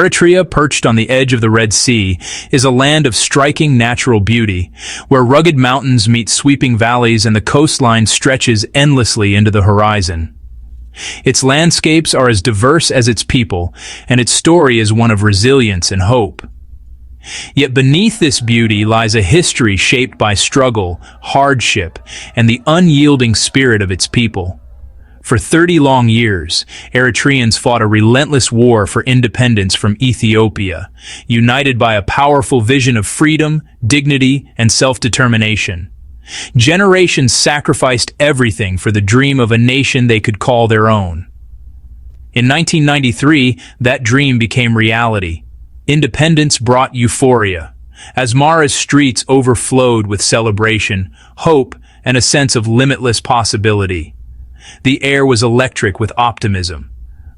Eritrea, perched on the edge of the Red Sea, is a land of striking natural beauty, where rugged mountains meet sweeping valleys and the coastline stretches endlessly into the horizon. Its landscapes are as diverse as its people, and its story is one of resilience and hope. Yet beneath this beauty lies a history shaped by struggle, hardship, and the unyielding spirit of its people. For 30 long years, Eritreans fought a relentless war for independence from Ethiopia, united by a powerful vision of freedom, dignity, and self-determination. Generations sacrificed everything for the dream of a nation they could call their own. In 1993, that dream became reality. Independence brought euphoria. Asmara's streets overflowed with celebration, hope, and a sense of limitless possibility. The air was electric with optimism.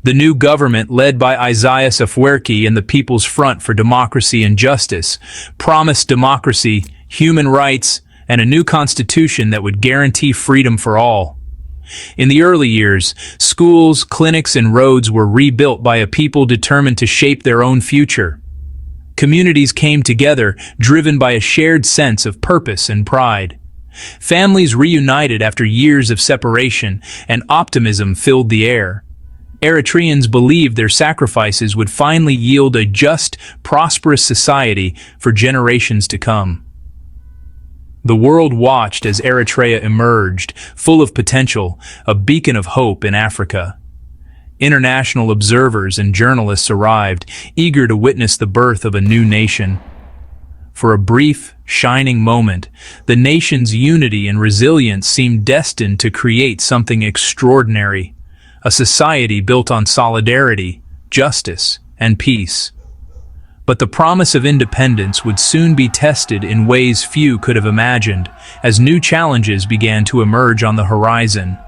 The new government, led by Isaias Afwerki and the People's Front for Democracy and Justice, promised democracy, human rights, and a new constitution that would guarantee freedom for all. In the early years, schools, clinics, and roads were rebuilt by a people determined to shape their own future. Communities came together, driven by a shared sense of purpose and pride. Families reunited after years of separation, and optimism filled the air. Eritreans believed their sacrifices would finally yield a just, prosperous society for generations to come. The world watched as Eritrea emerged, full of potential, a beacon of hope in Africa. International observers and journalists arrived, eager to witness the birth of a new nation. For a brief, shining moment, the nation's unity and resilience seemed destined to create something extraordinary, a society built on solidarity, justice, and peace. But the promise of independence would soon be tested in ways few could have imagined, as new challenges began to emerge on the horizon.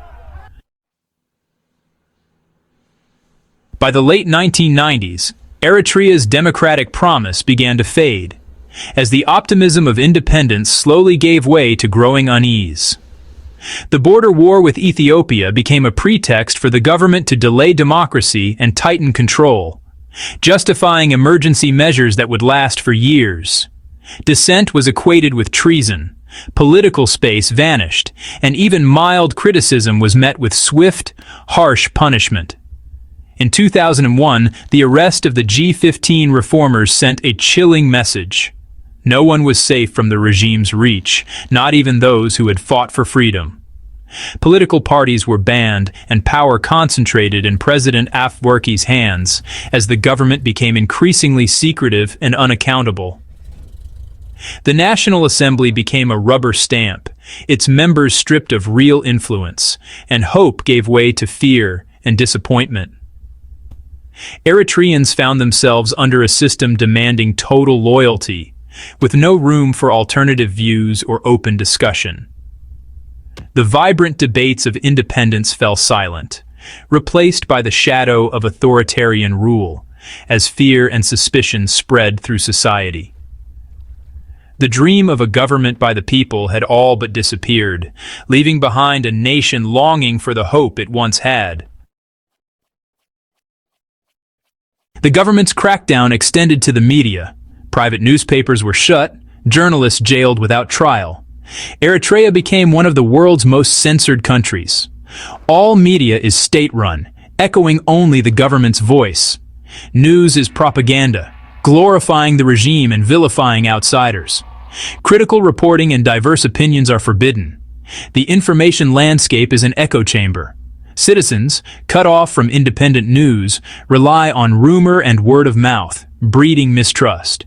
By the late 1990s, Eritrea's democratic promise began to fade, as the optimism of independence slowly gave way to growing unease. The border war with Ethiopia became a pretext for the government to delay democracy and tighten control, justifying emergency measures that would last for years. Dissent was equated with treason, political space vanished, and even mild criticism was met with swift, harsh punishment. In 2001, the arrest of the G15 reformers sent a chilling message. No one was safe from the regime's reach, not even those who had fought for freedom. Political parties were banned and power concentrated in President Afwerki's hands as the government became increasingly secretive and unaccountable. The National Assembly became a rubber stamp, its members stripped of real influence, and hope gave way to fear and disappointment. Eritreans found themselves under a system demanding total loyalty, with no room for alternative views or open discussion. The vibrant debates of independence fell silent, replaced by the shadow of authoritarian rule, as fear and suspicion spread through society. The dream of a government by the people had all but disappeared, leaving behind a nation longing for the hope it once had. The government's crackdown extended to the media. Private newspapers were shut, journalists jailed without trial. Eritrea became one of the world's most censored countries. All media is state-run, echoing only the government's voice. News is propaganda, glorifying the regime and vilifying outsiders. Critical reporting and diverse opinions are forbidden. The information landscape is an echo chamber. Citizens, cut off from independent news, rely on rumor and word of mouth, breeding mistrust.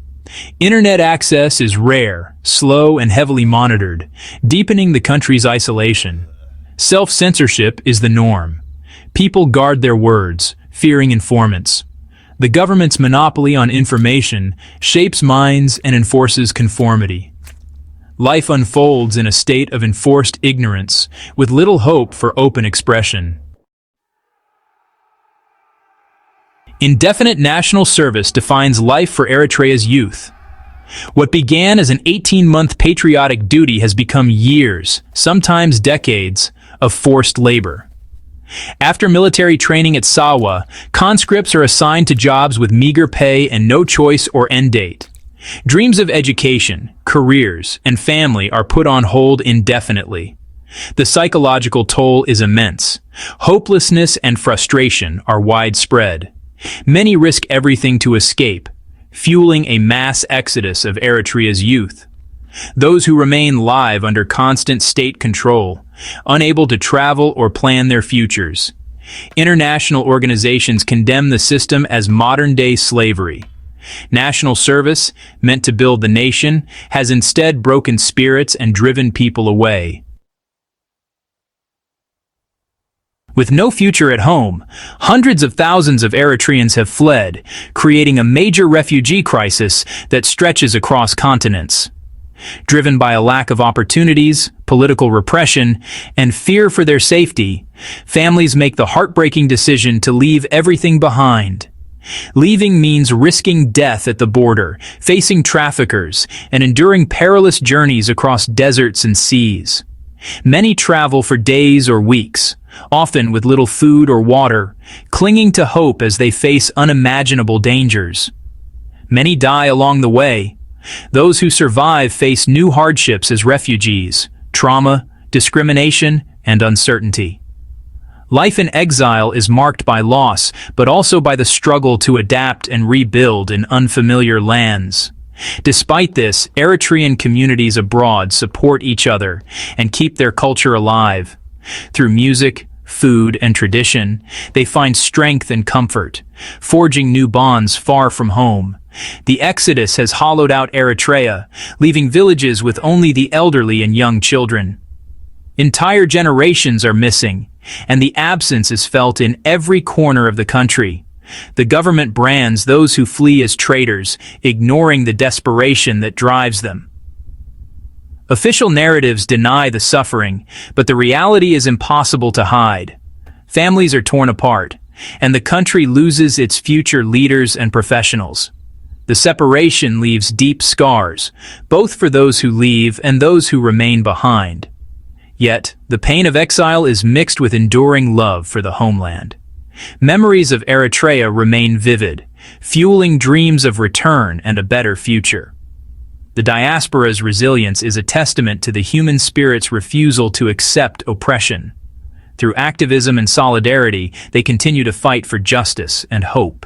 Internet access is rare, slow, and heavily monitored, deepening the country's isolation. Self-censorship is the norm. People guard their words, fearing informants. The government's monopoly on information shapes minds and enforces conformity. Life unfolds in a state of enforced ignorance, with little hope for open expression. Indefinite national service defines life for Eritrea's youth. What began as an 18-month patriotic duty has become years, sometimes decades, of forced labor. After military training at Sawa, conscripts are assigned to jobs with meager pay and no choice or end date. Dreams of education, careers, and family are put on hold indefinitely. The psychological toll is immense. Hopelessness and frustration are widespread. Many risk everything to escape, fueling a mass exodus of Eritrea's youth. Those who remain live under constant state control, unable to travel or plan their futures. International organizations condemn the system as modern-day slavery. National service, meant to build the nation, has instead broken spirits and driven people away. With no future at home, hundreds of thousands of Eritreans have fled, creating a major refugee crisis that stretches across continents. Driven by a lack of opportunities, political repression, and fear for their safety, families make the heartbreaking decision to leave everything behind. Leaving means risking death at the border, facing traffickers, and enduring perilous journeys across deserts and seas. Many travel for days or weeks, often with little food or water, clinging to hope as they face unimaginable dangers. Many die along the way. Those who survive face new hardships as refugees, trauma, discrimination, and uncertainty. Life in exile is marked by loss, but also by the struggle to adapt and rebuild in unfamiliar lands. Despite this, Eritrean communities abroad support each other and keep their culture alive. Through music, food, and tradition, they find strength and comfort, forging new bonds far from home. The exodus has hollowed out Eritrea, leaving villages with only the elderly and young children. Entire generations are missing, and the absence is felt in every corner of the country. The government brands those who flee as traitors, ignoring the desperation that drives them. Official narratives deny the suffering, but the reality is impossible to hide. Families are torn apart, and the country loses its future leaders and professionals. The separation leaves deep scars, both for those who leave and those who remain behind. Yet, the pain of exile is mixed with enduring love for the homeland. Memories of Eritrea remain vivid, fueling dreams of return and a better future. The diaspora's resilience is a testament to the human spirit's refusal to accept oppression. Through activism and solidarity, they continue to fight for justice and hope.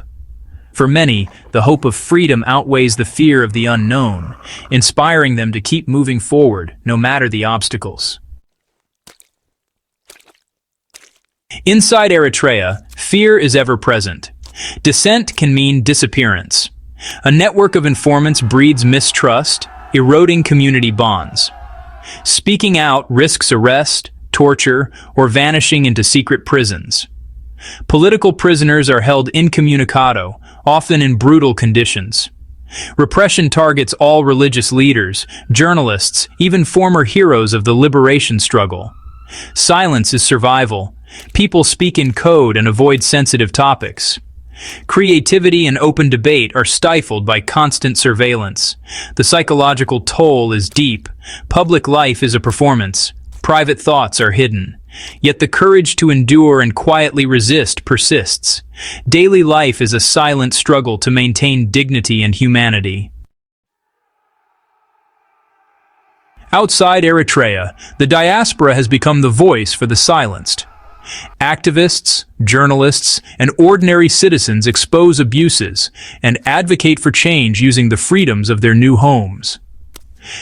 For many, the hope of freedom outweighs the fear of the unknown, inspiring them to keep moving forward, no matter the obstacles. Inside Eritrea, fear is ever present. Dissent can mean disappearance. A network of informants breeds mistrust, eroding community bonds. Speaking out risks arrest, torture, or vanishing into secret prisons. Political prisoners are held incommunicado, often in brutal conditions. Repression targets all religious leaders, journalists, even former heroes of the liberation struggle. Silence is survival. People speak in code and avoid sensitive topics. Creativity and open debate are stifled by constant surveillance. The psychological toll is deep. Public life is a performance. Private thoughts are hidden. Yet the courage to endure and quietly resist persists. Daily life is a silent struggle to maintain dignity and humanity. Outside Eritrea, the diaspora has become the voice for the silenced. Activists, journalists, and ordinary citizens expose abuses and advocate for change using the freedoms of their new homes.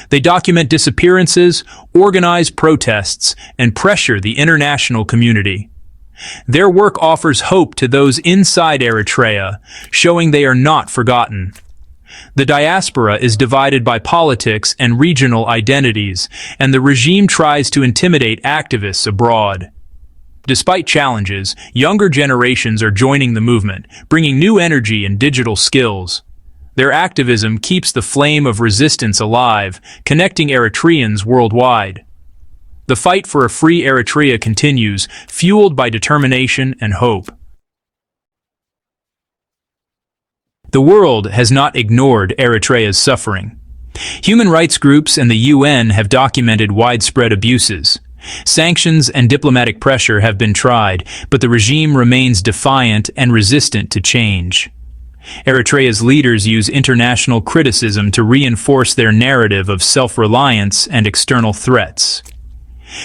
They document disappearances, organize protests, and pressure the international community. Their work offers hope to those inside Eritrea, showing they are not forgotten. The diaspora is divided by politics and regional identities, and the regime tries to intimidate activists abroad. Despite challenges, younger generations are joining the movement, bringing new energy and digital skills. Their activism keeps the flame of resistance alive, connecting Eritreans worldwide. The fight for a free Eritrea continues, fueled by determination and hope. The world has not ignored Eritrea's suffering. Human rights groups and the UN have documented widespread abuses. Sanctions and diplomatic pressure have been tried, but the regime remains defiant and resistant to change. Eritrea's leaders use international criticism to reinforce their narrative of self-reliance and external threats.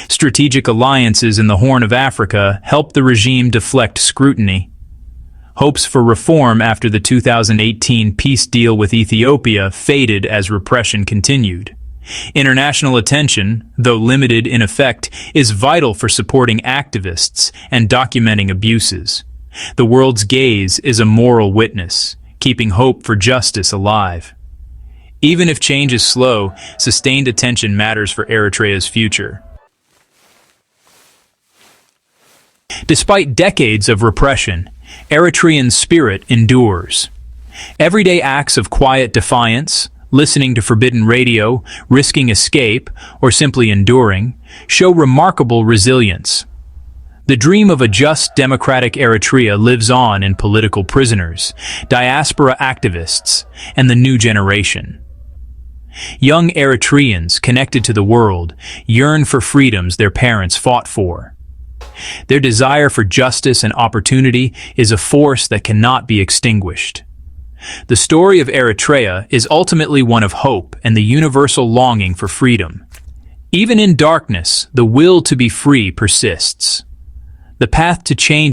Strategic alliances in the Horn of Africa help the regime deflect scrutiny. Hopes for reform after the 2018 peace deal with Ethiopia faded as repression continued. International attention, though limited in effect, is vital for supporting activists and documenting abuses. The world's gaze is a moral witness, keeping hope for justice alive. Even if change is slow, sustained attention matters for Eritrea's future. Despite decades of repression, Eritrean spirit endures. Everyday acts of quiet defiance, listening to forbidden radio, risking escape, or simply enduring, show remarkable resilience. The dream of a just democratic Eritrea lives on in political prisoners, diaspora activists, and the new generation. Young Eritreans connected to the world yearn for freedoms their parents fought for. Their desire for justice and opportunity is a force that cannot be extinguished. The story of Eritrea is ultimately one of hope and the universal longing for freedom. Even in darkness, the will to be free persists. The path to change